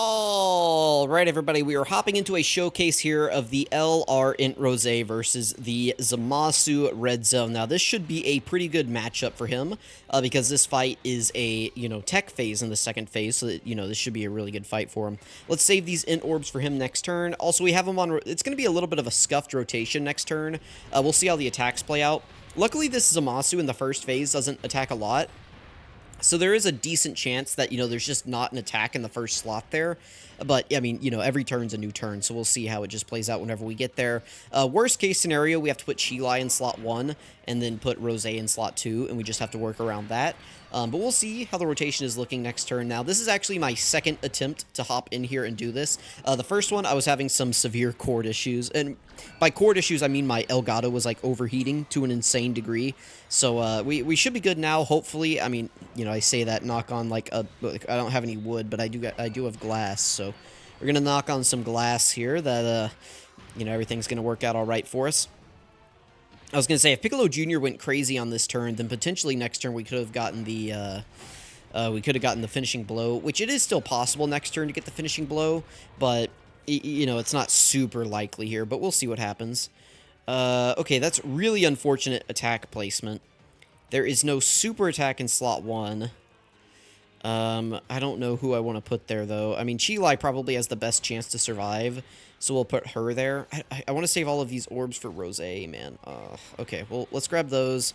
All right, everybody, we are hopping into a showcase here of the LR Rosé versus the ZAMASU Red Zone. Now, this should be a pretty good matchup for him because this fight is a, tech phase in the second phase, so that, this should be a really good fight for him. Let's save these int orbs for him next turn. Also, we have him on, it's going to be a little bit of a scuffed rotation next turn. We'll see how the attacks play out. Luckily, this ZAMASU in the first phase doesn't attack a lot. So there is a decent chance that, there's just not an attack in the first slot there. But, I mean, every turn's a new turn, so we'll see how it just plays out whenever we get there. Worst case scenario, we have to put Chilai in slot 1 and then put Rosé in slot 2, and we just have to work around that. But we'll see how the rotation is looking next turn. Now, this is actually my second attempt to hop in here and do this. The first one, I was having some severe cord issues. And by cord issues, I mean my Elgato was, like, overheating to an insane degree. So, we should be good now, hopefully. I mean, I say that, knock on, like, I don't have any wood, but I do have glass. So, we're going to knock on some glass here that, everything's going to work out all right for us. I was going to say, if Piccolo Jr. went crazy on this turn, then potentially next turn we could have gotten the, finishing blow, which it is still possible next turn to get the finishing blow, but, it's not super likely here, but we'll see what happens. Okay, that's really unfortunate attack placement. There is no super attack in slot 1. I don't know who I want to put there, though. I mean, Chilai probably has the best chance to survive, so we'll put her there. I want to save all of these orbs for Rosé, man. Okay, well, let's grab those.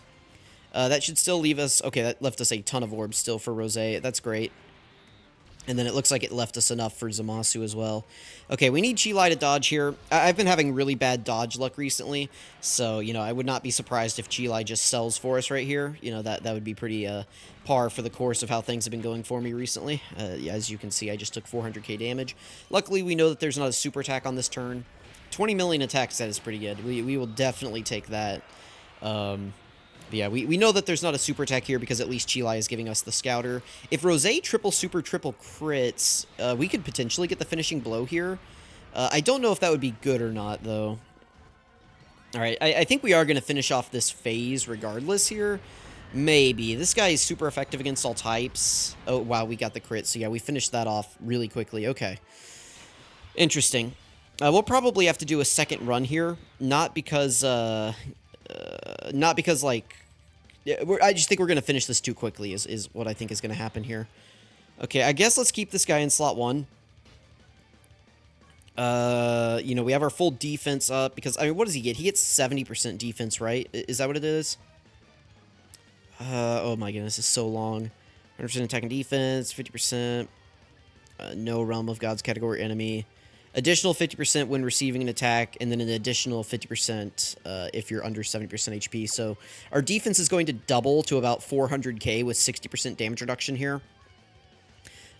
That should still leave us... Okay, that left us a ton of orbs still for Rosé. That's great. And then it looks like it left us enough for ZAMASU as well. Okay, we need Chilai to dodge here. I've been having really bad dodge luck recently, so, I would not be surprised if Chilai just sells for us right here. That would be pretty par for the course of how things have been going for me recently. Yeah, as you can see, I just took 400k damage. Luckily, we know that there's not a super attack on this turn. 20 million attack set is pretty good. We will definitely take that. Yeah, we know that there's not a super attack here because at least Chilai is giving us the scouter. If Rosé triple crits, we could potentially get the finishing blow here. I don't know if that would be good or not, though. Alright, I think we are going to finish off this phase regardless here. Maybe. This guy is super effective against all types. Oh, wow, we got the crit. So, yeah, we finished that off really quickly. Okay. Interesting. We'll probably have to do a second run here. Not because, like... I just think we're going to finish this too quickly is what I think is going to happen here. Okay, I guess let's keep this guy in slot 1. We have our full defense up because, I mean, what does he get? He gets 70% defense, right? Is that what it is? Oh my goodness, it's so long. 100% attack and defense, 50%. No Realm of God's category enemy. Additional 50% when receiving an attack, and then an additional 50% if you're under 70% HP. So our defense is going to double to about 400k with 60% damage reduction here.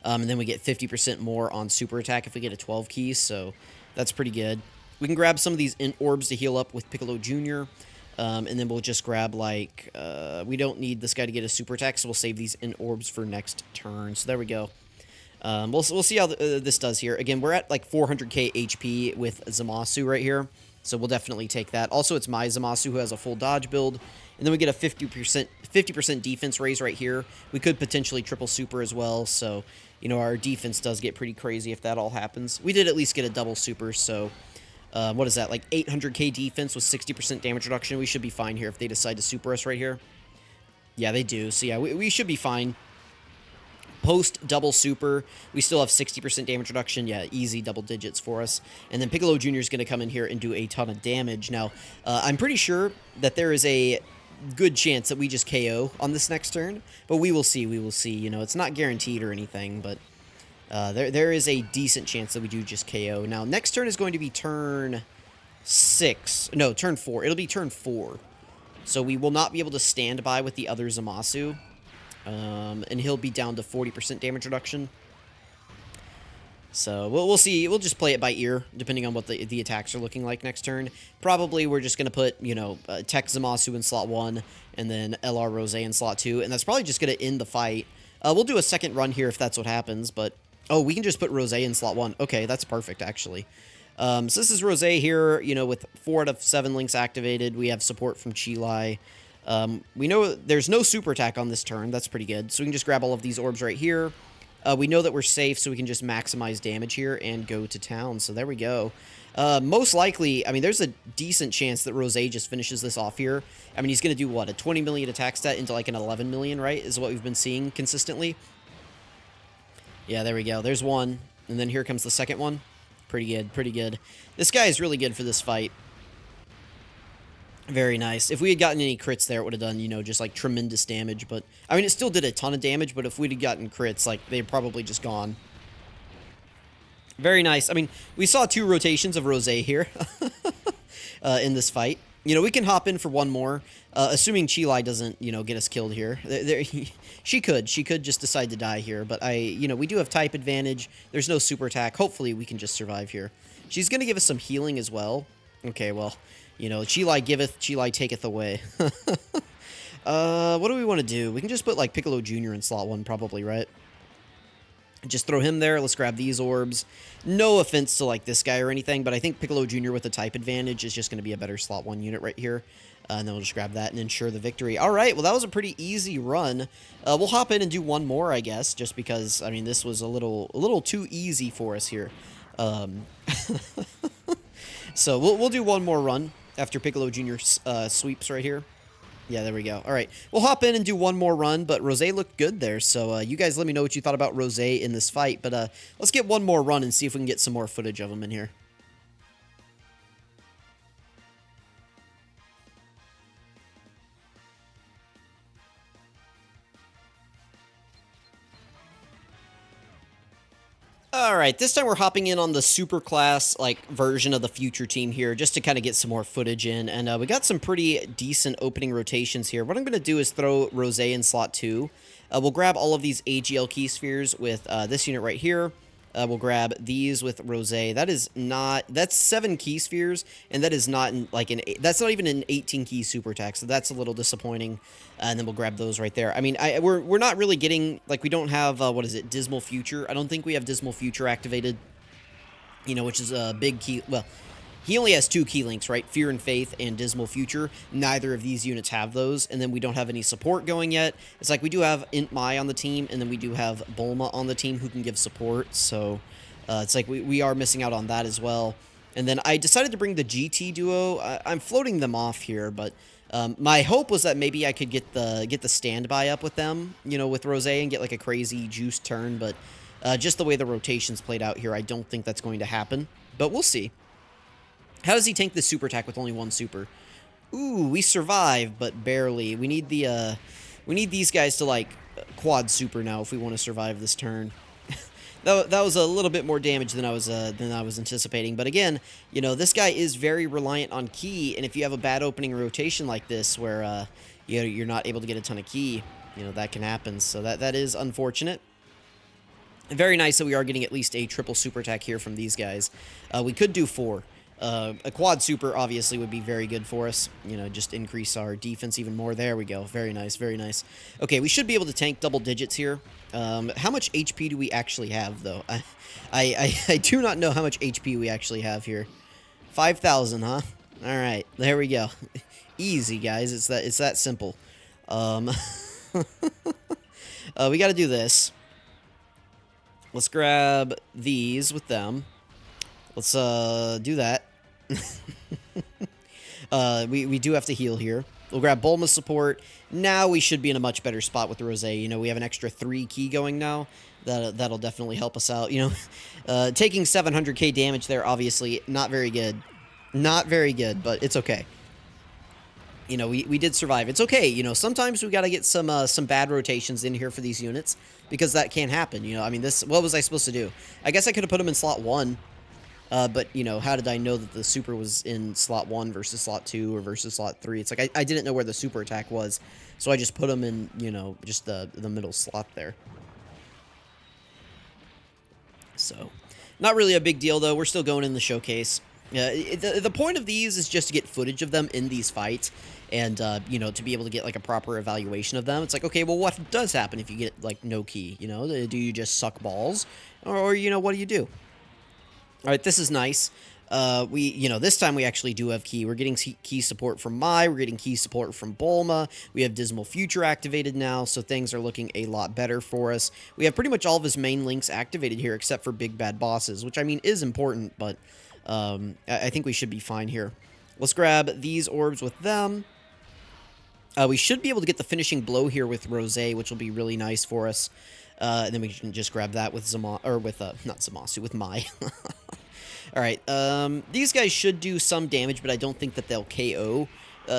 And then we get 50% more on super attack if we get a 12 key, so that's pretty good. We can grab some of these int orbs to heal up with Piccolo Jr., and then we'll just grab, like, we don't need this guy to get a super attack, so we'll save these int orbs for next turn. So there we go. We'll see how this does here. Again, we're at like 400k HP with ZAMASU right here, so we'll definitely take that. Also, it's my ZAMASU who has a full dodge build, and then we get a 50% defense raise right here. We could potentially triple super as well, so, our defense does get pretty crazy if that all happens. We did at least get a double super, so, what is that, like 800k defense with 60% damage reduction? We should be fine here if they decide to super us right here. Yeah, they do, so yeah, we should be fine. Post double super, we still have 60% damage reduction. Yeah, easy double digits for us. And then Piccolo Jr. is going to come in here and do a ton of damage. Now, I'm pretty sure that there is a good chance that we just KO on this next turn, but we will see. We will see. It's not guaranteed or anything, but there is a decent chance that we do just KO. Now, next turn is going to be turn 6. No, turn 4. It'll be turn 4. So we will not be able to stand by with the other ZAMASU. And he'll be down to 40% damage reduction. So, we'll see. We'll just play it by ear, depending on what the attacks are looking like next turn. Probably we're just going to put, Tech ZAMASU in slot 1, and then LR Rosé in slot 2, and that's probably just going to end the fight. We'll do a second run here if that's what happens, but... Oh, we can just put Rosé in slot 1. Okay, that's perfect, actually. So this is Rosé here, with 4 out of 7 links activated. We have support from Chilai. We know there's no super attack on this turn. That's pretty good. So we can just grab all of these orbs right here. we know that we're safe, so we can just maximize damage here and go to town. So there we go. Most likely, I mean, there's a decent chance that Rosé just finishes this off here. I mean, he's going to do, what, a 20 million attack stat into like an 11 million, right, is what we've been seeing consistently. Yeah, there we go. There's one. And then here comes the second one. Pretty good, pretty good. This guy is really good for this fight. Very nice. If we had gotten any crits there, it would have done, you know, just like tremendous damage. But, I mean, it still did a ton of damage, but if we'd have gotten crits, like, they'd probably just gone. Very nice. I mean, we saw 2 rotations of Rosé here in this fight. You know, we can hop in for one more, assuming Chilai doesn't, you know, get us killed here. She could just decide to die here, but you know, we do have type advantage. There's no super attack. Hopefully, we can just survive here. She's going to give us some healing as well. Okay, well, you know, Chilai giveth, Chilai taketh away. What do we want to do? We can just put, like, Piccolo Jr. in slot 1 probably, right? Just throw him there. Let's grab these orbs. No offense to, like, this guy or anything, but I think Piccolo Jr. with the type advantage is just going to be a better slot 1 unit right here. And then we'll just grab that and ensure the victory. All right, well, that was a pretty easy run. We'll hop in and do one more, I guess, just because, I mean, this was a little too easy for us here. So we'll do one more run after Piccolo Jr. Sweeps right here. Yeah, there we go. All right, we'll hop in and do one more run, but Rosé looked good there, so you guys let me know what you thought about Rosé in this fight, but let's get one more run and see if we can get some more footage of him in here. Alright, this time we're hopping in on the super class, like, version of the future team here, just to kind of get some more footage in, and we got some pretty decent opening rotations here. What I'm going to do is throw Rosé in slot 2. We'll grab all of these AGL key spheres with this unit right here. We'll grab these with Rosé. That's 7 key spheres, and that is not that's not even an 18 key super attack, so that's a little disappointing. And then we'll grab those right there. I mean, we're not really getting, like, we don't have, what is it, Dismal Future. I don't think we have Dismal Future activated, you know, which is a big key, well, he only has 2 key links, right? Fear and Faith and Dismal Future. Neither of these units have those, and then we don't have any support going yet. It's like we do have Int Mai on the team, and then we do have Bulma on the team who can give support, so it's like we are missing out on that as well. And then I decided to bring the GT duo. I'm floating them off here, but my hope was that maybe I could get the standby up with them, you know, with Rosé and get like a crazy juice turn, but just the way the rotations played out here, I don't think that's going to happen, but we'll see. How does he tank the super attack with only 1 super? Ooh, we survive, but barely. We need these guys to, like, quad super now if we want to survive this turn. that was a little bit more damage than I was anticipating. But again, you know, this guy is very reliant on ki, and if you have a bad opening rotation like this where you know, you're not able to get a ton of ki, you know, that can happen. So that is unfortunate. Very nice that we are getting at least a triple super attack here from these guys. We could do 4. A quad super obviously would be very good for us. You know, just increase our defense even more. There we go. Very nice, very nice. Okay, we should be able to tank double digits here. How much HP do we actually have, though? I do not know how much HP we actually have here. 5,000, huh? All right, there we go. Easy, guys. It's that simple. We got to do this. Let's grab these with them. Let's do that. We do have to heal here. We'll grab Bulma's support. Now we should be in a much better spot with the Rosé. You know, we have an extra 3 key going now. That'll definitely help us out. You know, taking 700k damage there, obviously, not very good. Not very good, but it's okay. You know, we did survive. It's okay. You know, sometimes we got to get some bad rotations in here for these units, because that can happen. You know, I mean, what was I supposed to do? I guess I could have put them in slot 1. But, you know, how did I know that the super was in slot 1 versus slot 2 or versus slot 3? It's like I didn't know where the super attack was, so I just put them in, you know, just the middle slot there. So, not really a big deal, though. We're still going in the showcase. The point of these is just to get footage of them in these fights and, you know, to be able to get, like, a proper evaluation of them. It's like, okay, well, what does happen if you get, like, no key? You know, do you just suck balls? Or you know, what do you do? All right, this is nice. This time we actually do have key. We're getting key support from Mai. We're getting key support from Bulma. We have Dismal Future activated now, so things are looking a lot better for us. We have pretty much all of his main links activated here, except for Big Bad Bosses, which, I mean, is important, but I think we should be fine here. Let's grab these orbs with them. We should be able to get the finishing blow here with Rosé, which will be really nice for us. And then we can just grab that with not Zamasu, with Mai. Alright, these guys should do some damage, but I don't think that they'll KO.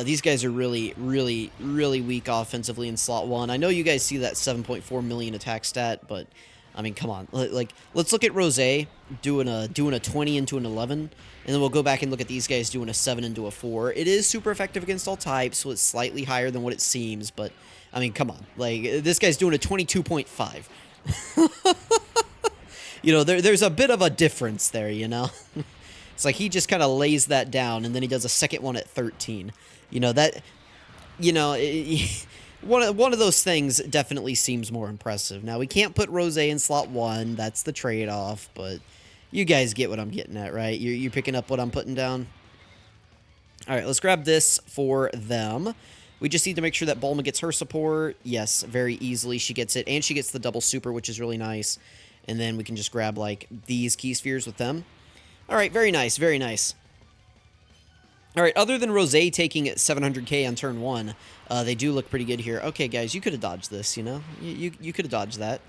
These guys are really, really, really weak offensively in slot 1. I know you guys see that 7.4 million attack stat, but, I mean, come on. Like, let's look at Rosé doing a 20 into an 11, and then we'll go back and look at these guys doing a 7 into a 4. It is super effective against all types, so it's slightly higher than what it seems, but, I mean, come on. Like, this guy's doing a 22.5. You know, there's a bit of a difference there, you know? It's like he just kind of lays that down, and then he does a second one at 13. You know, that... You know, one of those things definitely seems more impressive. Now, we can't put Rosé in slot 1. That's the trade-off, but you guys get what I'm getting at, right? You're picking up what I'm putting down? Alright, let's grab this for them. We just need to make sure that Bulma gets her support. Yes, very easily she gets it, and she gets the double super, which is really nice. And then we can just grab, like, these key spheres with them. Alright, very nice, very nice. Alright, other than Rosé taking 700k on turn 1, they do look pretty good here. Okay, guys, you could have dodged this, you know? You could have dodged that.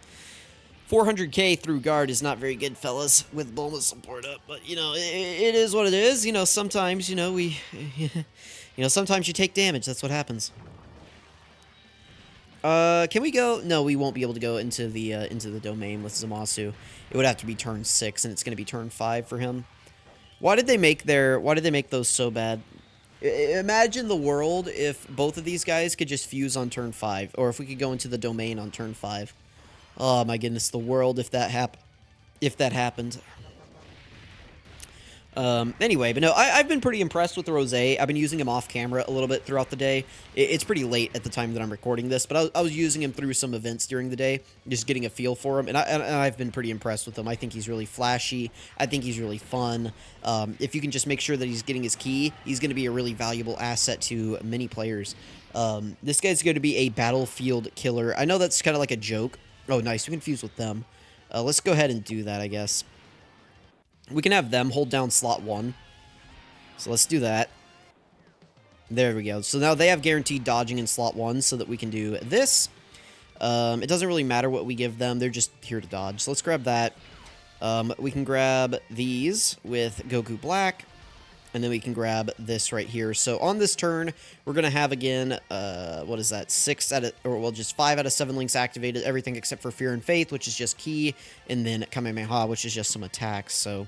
400k through guard is not very good, fellas, with Bulma's support up. But, you know, it is what it is. You know, sometimes, you know, sometimes you take damage. That's what happens. Can we go? No, we won't be able to go into the domain with Zamasu. It would have to be turn 6, and it's going to be turn 5 for him. Why did they make those so bad? Imagine the world if both of these guys could just fuse on turn 5, or if we could go into the domain on turn 5. Oh my goodness, the world if that happened. Anyway, but no, I've been pretty impressed with Rosé. I've been using him off camera a little bit throughout the day. It's pretty late at the time that I'm recording this, but I was using him through some events during the day, just getting a feel for him, and I've been pretty impressed with him. I think he's really flashy. I think he's really fun. If you can just make sure that he's getting his key, he's going to be a really valuable asset to many players. This guy's going to be a battlefield killer. I know that's kind of like a joke. Oh, nice. We can fuse with them. Let's go ahead and do that, I guess. We can have them hold down slot 1. So let's do that. There we go. So now they have guaranteed dodging in slot 1 so that we can do this. It doesn't really matter what we give them. They're just here to dodge. So let's grab that. We can grab these with Goku Black. And then we can grab this right here. So on this turn, we're going to have again, what is that? 5 out of 7 links activated. Everything except for Fear and Faith, which is just key. And then Kamehameha, which is just some attacks. So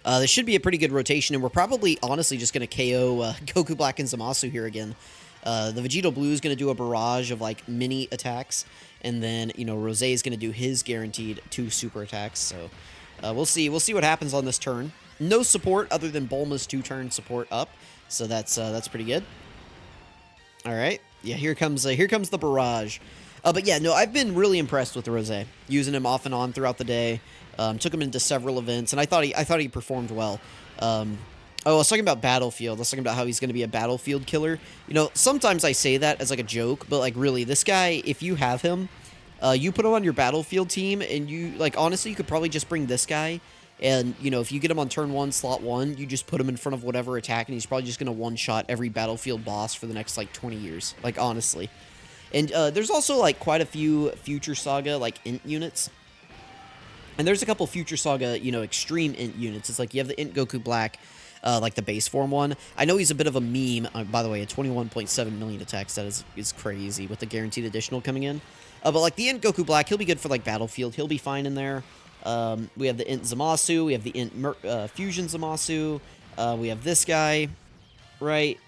this should be a pretty good rotation. And we're probably, honestly, just going to KO Goku Black and Zamasu here again. The Vegito Blue is going to do a barrage of, like, mini attacks. And then, you know, Rosé is going to do his guaranteed 2 super attacks. So we'll see. We'll see what happens on this turn. No support other than Bulma's 2-turn support up, so that's pretty good. All right, yeah, here comes the barrage. But yeah, no, I've been really impressed with Rosé, using him off and on throughout the day. Took him into several events, and I thought he performed well. Oh, I was talking about Battlefield. I was talking about how he's going to be a Battlefield killer. You know, sometimes I say that as like a joke, but like really, this guy, if you have him, you put him on your Battlefield team, and you like honestly, you could probably just bring this guy. And, you know, if you get him on turn 1, slot 1, you just put him in front of whatever attack, and he's probably just going to one-shot every Battlefield boss for the next, like, 20 years. Like, honestly. And there's also, like, quite a few Future Saga, like, int units. And there's a couple Future Saga, you know, extreme int units. It's like you have the int Goku Black, like the base form one. I know he's a bit of a meme. By the way, a 21.7 million attacks. That is crazy with the guaranteed additional coming in. But, like, the int Goku Black, he'll be good for, like, Battlefield. He'll be fine in there. We have the int Zamasu, we have the int Fusion Zamasu, we have this guy, right?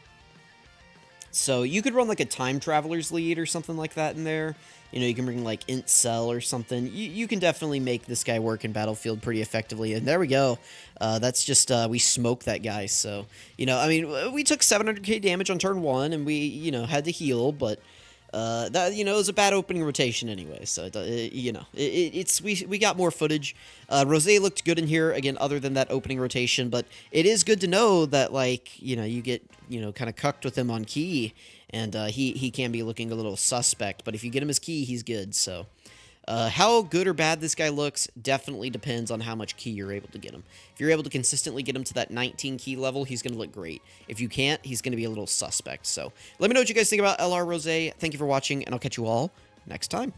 So you could run like a Time Traveler's lead or something like that in there. You know, you can bring like int Cell or something. You can definitely make this guy work in Battlefield pretty effectively. And there we go. That's just, we smoked that guy. So, you know, I mean, we took 700k damage on turn 1 and we, you know, had to heal, but That, you know, it was a bad opening rotation anyway, so you know, we got more footage. Rosé looked good in here again, other than that opening rotation, but it is good to know that, like, you know, you get, you know, kind of cucked with him on key, and he can be looking a little suspect, but if you get him his key, he's good. So how good or bad this guy looks definitely depends on how much key you're able to get him. If you're able to consistently get him to that 19 key level, he's going to look great. If you can't, he's going to be a little suspect. So let me know what you guys think about LR Rosé. Thank you for watching, and I'll catch you all next time.